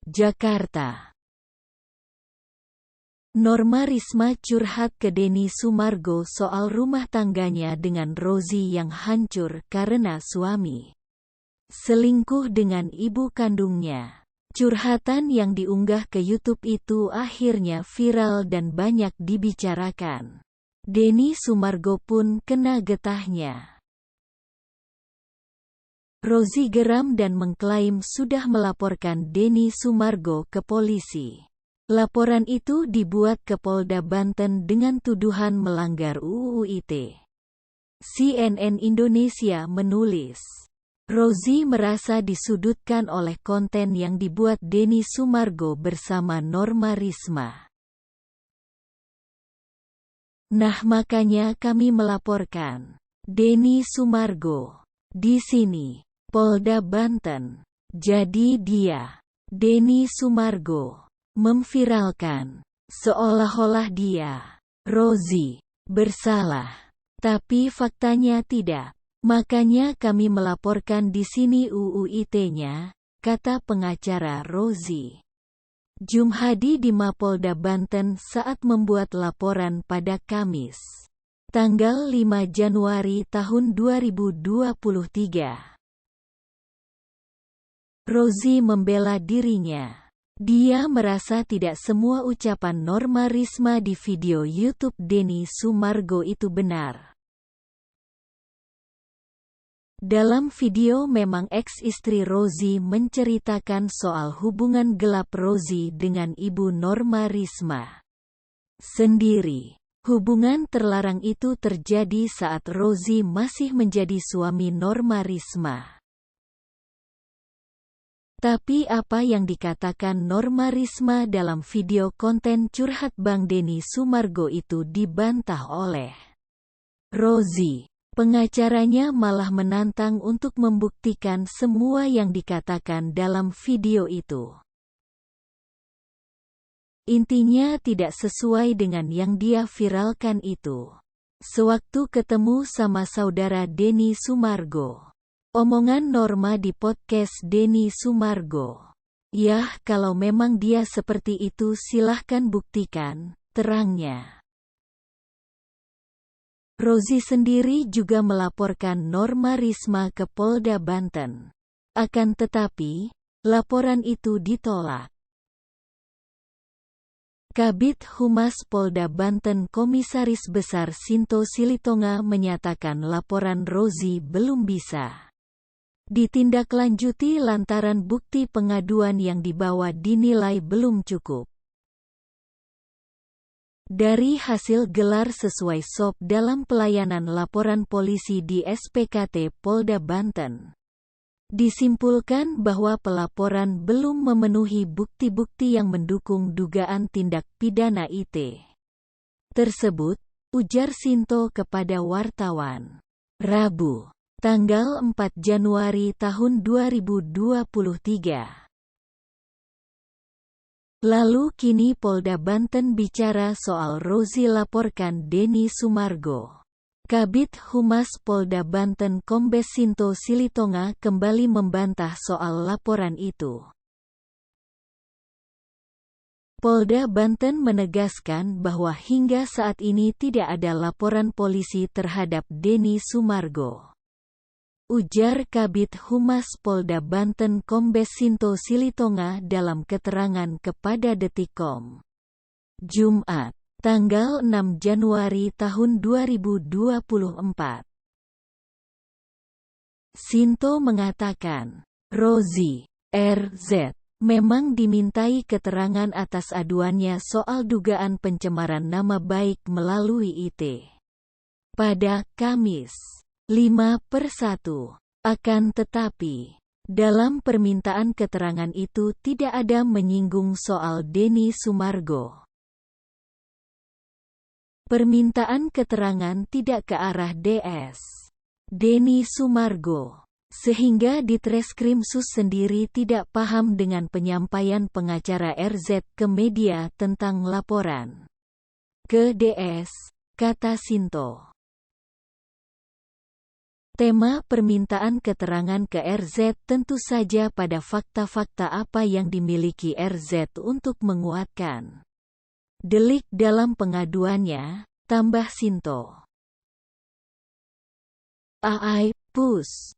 Jakarta. Norma Risma curhat ke Denny Sumargo soal rumah tangganya dengan Rozi yang hancur karena suami selingkuh dengan ibu kandungnya. Curhatan yang diunggah ke YouTube itu akhirnya viral dan banyak dibicarakan. Denny Sumargo pun kena getahnya. Rozi geram dan mengklaim sudah melaporkan Denny Sumargo ke polisi. Laporan itu dibuat ke Polda Banten dengan tuduhan melanggar UU ITE. CNN Indonesia menulis, Rozi merasa disudutkan oleh konten yang dibuat Denny Sumargo bersama Norma Risma. Nah, makanya kami melaporkan Denny Sumargo. Di sini Polda Banten. Jadi dia, Denny Sumargo, memviralkan seolah-olah dia, Rozi, bersalah. Tapi faktanya tidak. Makanya kami melaporkan di sini UU ITE-nya, kata pengacara Rozi Jumhadi di Mapolda Banten saat membuat laporan pada Kamis, tanggal 5 Januari tahun 2023. Rozi membela dirinya. Dia merasa tidak semua ucapan Norma Risma di video YouTube Denny Sumargo itu benar. Dalam video memang ex-istri Rozi menceritakan soal hubungan gelap Rozi dengan ibu Norma Risma sendiri. Hubungan terlarang itu terjadi saat Rozi masih menjadi suami Norma Risma. Tapi apa yang dikatakan Norma Risma dalam video konten curhat Bang Denny Sumargo itu dibantah oleh Rozi. Pengacaranya malah menantang untuk membuktikan semua yang dikatakan dalam video itu. Intinya tidak sesuai dengan yang dia viralkan itu. Sewaktu ketemu sama saudara Denny Sumargo. Omongan Norma di podcast Denny Sumargo. Yah, kalau memang dia seperti itu silahkan buktikan, terangnya. Rozi sendiri juga melaporkan Norma Risma ke Polda Banten. Akan tetapi, laporan itu ditolak. Kabid Humas Polda Banten Komisaris Besar Sinto Silitonga menyatakan laporan Rozi belum bisa ditindaklanjuti lantaran bukti pengaduan yang dibawa dinilai belum cukup. Dari hasil gelar sesuai SOP dalam pelayanan laporan polisi di SPKT Polda Banten, disimpulkan bahwa pelaporan belum memenuhi bukti-bukti yang mendukung dugaan tindak pidana ITE tersebut, ujar Sinto kepada wartawan. Rabu, tanggal 4 Januari tahun 2023. Lalu kini Polda Banten bicara soal Rozi laporkan Denny Sumargo. Kabid Humas Polda Banten Kombes Sinto Silitonga kembali membantah soal laporan itu. Polda Banten menegaskan bahwa hingga saat ini tidak ada laporan polisi terhadap Denny Sumargo. Ujar Kabid Humas Polda Banten Kombes Sinto Silitonga dalam keterangan kepada Detikcom. Jumat, tanggal 6 Januari tahun 2024. Sinto mengatakan, Rozi, RZ, memang dimintai keterangan atas aduannya soal dugaan pencemaran nama baik melalui ITE. Pada Kamis, 5/1. Akan tetapi, dalam permintaan keterangan itu tidak ada menyinggung soal Denny Sumargo. Permintaan keterangan tidak ke arah DS Denny Sumargo, sehingga Ditreskrimsus sendiri tidak paham dengan penyampaian pengacara RZ ke media tentang laporan ke DS, kata Sinto. Tema permintaan keterangan ke RZ tentu saja pada fakta-fakta apa yang dimiliki RZ untuk menguatkan delik dalam pengaduannya, tambah Sinto. AI, PUS.